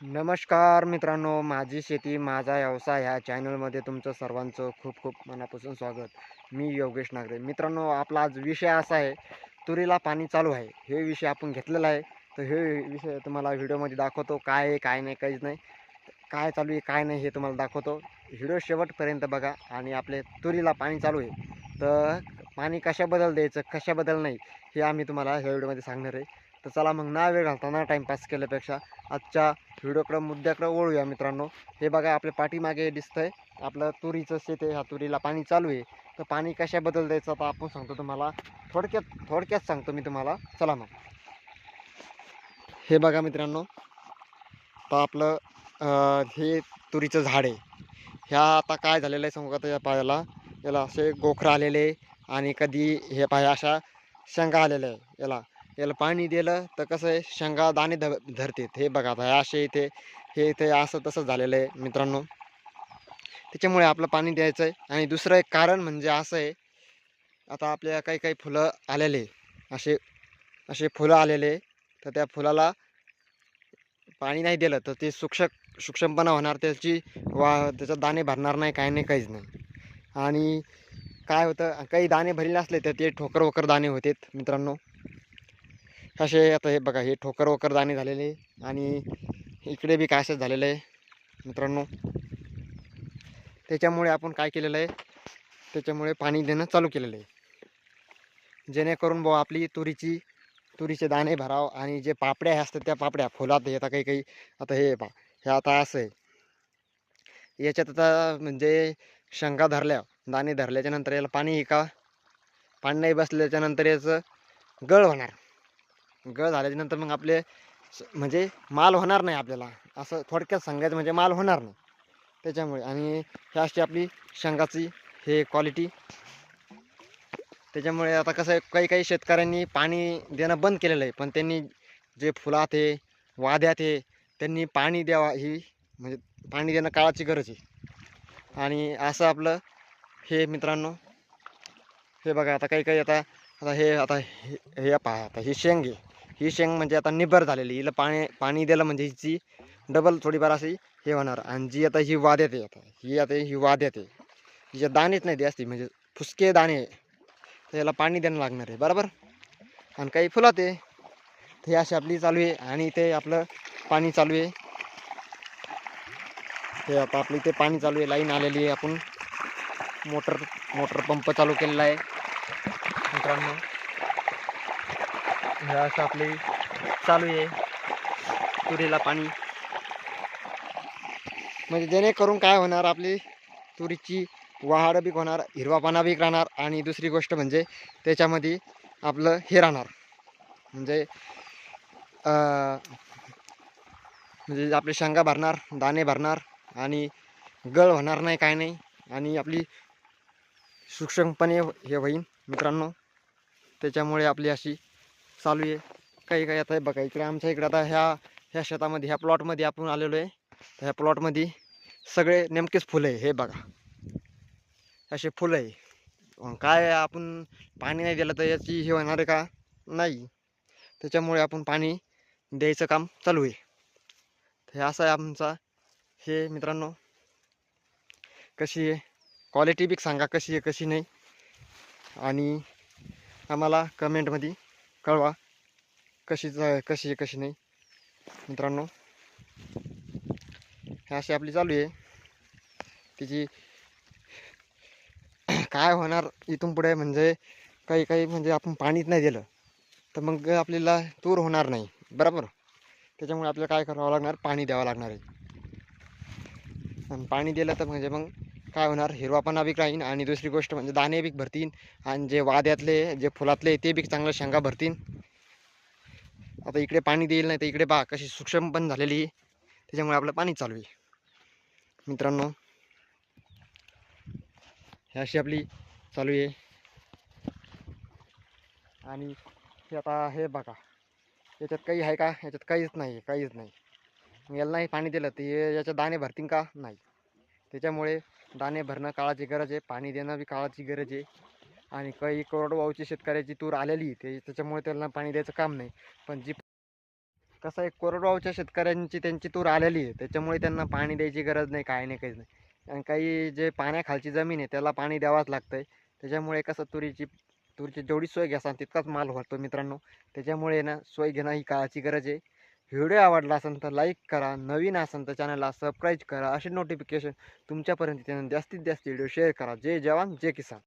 नमस्कार मित्रांनो, माझी शेती माझा व्यवसाय ह्या चॅनलमध्ये तुमचं सर्वांचं खूप खूप मनापासून स्वागत. मी योगेश नागरे. मित्रांनो, आपला आज विषय असा आहे, तुरीला पाणी चालू आहे. हे विषय आपण घेतलेला आहे. तर हे विषय तुम्हाला व्हिडिओमध्ये दाखवतो. काय आहे काय नाही, काहीच नाही, काय चालू आहे काय नाही हे तुम्हाला दाखवतो. व्हिडिओ शेवटपर्यंत बघा. आणि आपले तुरीला पाणी चालू आहे, तर पाणी कशाबद्दल द्यायचं कशाबद्दल नाही हे आम्ही तुम्हाला ह्या व्हिडिओमध्ये सांगणार आहे. तर चला मग, ना वेळ घालताना टाईमपास केल्यापेक्षा आजच्या व्हिडिओकडं मुद्द्याकडं वळूया मित्रांनो. हे बघा, आपल्या पाठीमागे दिसतंय आपलं तुरीचं शेत आहे. ह्या तुरीला पाणी चालू आहे. तर पाणी कशाबद्दल द्यायचं तर आपण सांगतो तुम्हाला. थोडक्यात सांगतो मी तुम्हाला. चला मग. हे बघा मित्रांनो, तर आपलं हे तुरीचं झाड आहे. ह्या आता काय झालेलं आहे सांगू का, तर या पायाला याला असे गोखरं आलेले आणि कधी हे पाय अशा शेंगा आलेल्या आहे. याला याला पाणी दिलं तर कसं आहे, शेंगा दाणे धरतात. हे बघा, आता हे असे इथे असं तसं झालेलं आहे मित्रांनो. त्याच्यामुळे आपलं पाणी द्यायचं आहे. आणि दुसरं एक कारण म्हणजे असं आहे, आता आपल्या काही काही फुलं आलेले, असे असे फुलं आलेले, तर त्या फुलाला पाणी नाही दिलं तर ते सूक्ष्मपणा होणार, त्याच्यात दाणे भरणार नाही, काही नाही, काहीच नाही. आणि काय होतं, काही दाणे भरलेले असले तर ते ठोकर वकर दाणे होतात मित्रांनो. असे आता हे बघा, हे ठोकर वकर दाणे झालेले. आणि इकडे बी काय असंच झालेलं आहे मित्रांनो. त्याच्यामुळे आपण काय केलेलं आहे, त्याच्यामुळे पाणी देणं चालू केलेलं आहे, जेणेकरून बुवा आपली तुरीचे दाणे भराव. आणि जे पापड्या असतात त्या पापड्या फुलात येतात काही काही. आता हे आता असं आहे, याच्यात आता म्हणजे शेंगा धरल्या, दाणे धरल्याच्या नंतर याला पाणी नाही बसल्याच्या नंतर याचं गळ होणार. गळ झाल्याच्या नंतर मग आपले म्हणजे माल होणार नाही आपल्याला. असं थोडक्यात सांगायचं म्हणजे माल होणार नाही त्याच्यामुळे. आणि ही अशी आपली शेंगाची हे क्वालिटी. त्याच्यामुळे आता कसं आहे, काही काही शेतकऱ्यांनी पाणी देणं बंद केलेलं आहे, पण त्यांनी जे फुलात आहे, वाद्यात आहे, त्यांनी पाणी द्यावा. ही म्हणजे पाणी देणं काळाची गरज आहे. आणि असं आपलं हे मित्रांनो, हे बघा, आता काही काही आता हे पहा, आता ही शेंग आहे. ही शेंग म्हणजे आता निबर झालेली. हिला पाणी दिलं म्हणजे हिची डबल थोडीफार अशी हे होणार. आणि जी आता ही वाद्यात आहे, ही वाद्यात आहे, हिच्या दाणेच नाही असते, म्हणजे फुसके दाणे आहे. तर याला पाणी द्यायला लागणार आहे बरोबर. आणि काही फुलात आहे, हे अशी आपली चालू आहे. आणि ते आपलं पाणी चालू आहे. हे आता आपली ते पाणी चालू आहे, लाईन आलेली आहे. आपण मोटर पंप चालू केलेला आहे मित्रांनो. हे असं आपली चालू आहे तुरीला पाणी. म्हणजे जेणेकरून काय होणार, आपली तुरीची वाढ बी होणार, हिरवापणा बी राहणार. आणि दुसरी गोष्ट म्हणजे त्याच्यामध्ये आपलं हे राहणार, म्हणजे म्हणजे आपले शेंगा भरणार, दाणे भरणार, आणि गळ होणार नाही, काय नाही. आणि आपली सूक्ष्मपणे हे होईल मित्रांनो. त्याच्यामुळे आपली अशी चालू आहे. काही काही आता बघा, इकडे आमच्या इकडे आता ह्या शेतामध्ये, ह्या प्लॉटमध्ये आपण आलेलो आहे. तर ह्या प्लॉटमध्ये सगळे नेमकेच फुलं आहे. हे बघा, असे फुलं आहे. काय आपण पाणी नाही दिलं तर याची हे होणार आहे का? नाही. त्याच्यामुळे आपण पाणी द्यायचं काम चालू आहे. हे असं आहे आमचा हे मित्रांनो. कशी आहे क्वालिटी बी सांगा, कशी आहे कशी नाही. आणि आम्हाला कमेंटमध्ये कळवा कशी आहे कशी नाही मित्रांनो. हे अशी आपली चालू आहे. तिची काय होणार इथून पुढे, म्हणजे काही काही म्हणजे आपण पाणीच नाही दिलं तर मग आपल्याला तूर होणार नाही बरोबर. त्याच्यामुळे आपल्याला काय करावं लागणार, पाणी द्यावं लागणार आहे. आणि पाणी दिलं तर म्हणजे मग काय होणार, हिरवापणा बी राहीन. आणि दुसरी गोष्ट म्हणजे दाणे बी भरतील. आणि जे वाद्यातले जे फुलातले ते बी चांगलं शेंगा भरतील. आता इकडे पाणी देईल नाही तर इकडे पहा कशी सूक्ष्म पण झालेली आहे. त्याच्यामुळे आपलं पाणी चालू आहे मित्रांनो. ही अशी आपली चालू आहे. आणि हे आता हे बघा, याच्यात काही आहे का? याच्यात काहीच नाही, काहीच नाही. याला नाही पाणी दिलं तर याच्या दाणे भरतील का? नाही. त्याच्यामुळे दाणे भरणं काळाची गरज आहे, पाणी देणं बी काळाची गरज आहे. आणि काही कोरडवाहूची शेतकऱ्याची तूर आलेली त्याच्यामुळे त्यांना पाणी द्यायचं काम नाही. पण जी कसं आहे, कोरडवाहूच्या शेतकऱ्यांची त्यांची तूर आलेली आहे, त्याच्यामुळे त्यांना पाणी द्यायची गरज नाही, काही नाही, काहीच नाही. आणि काही जे पाण्याखालची जमीन आहे त्याला पाणी द्यावंच लागतंय. त्याच्यामुळे कसं तुरीची जेवढी सोय घ्याल तितकाच माल होतो मित्रांनो. त्याच्यामुळे ना सोय घेणं ही काळाची गरज आहे. व्हिडिओ आवडला असेल तर लाईक करा, नवीन असेल तर चॅनलला सबस्क्राईब करा. असे नोटिफिकेशन तुमच्यापर्यंत जास्तीत जास्त व्हिडिओ शेअर करा. जय जवान जय किसान.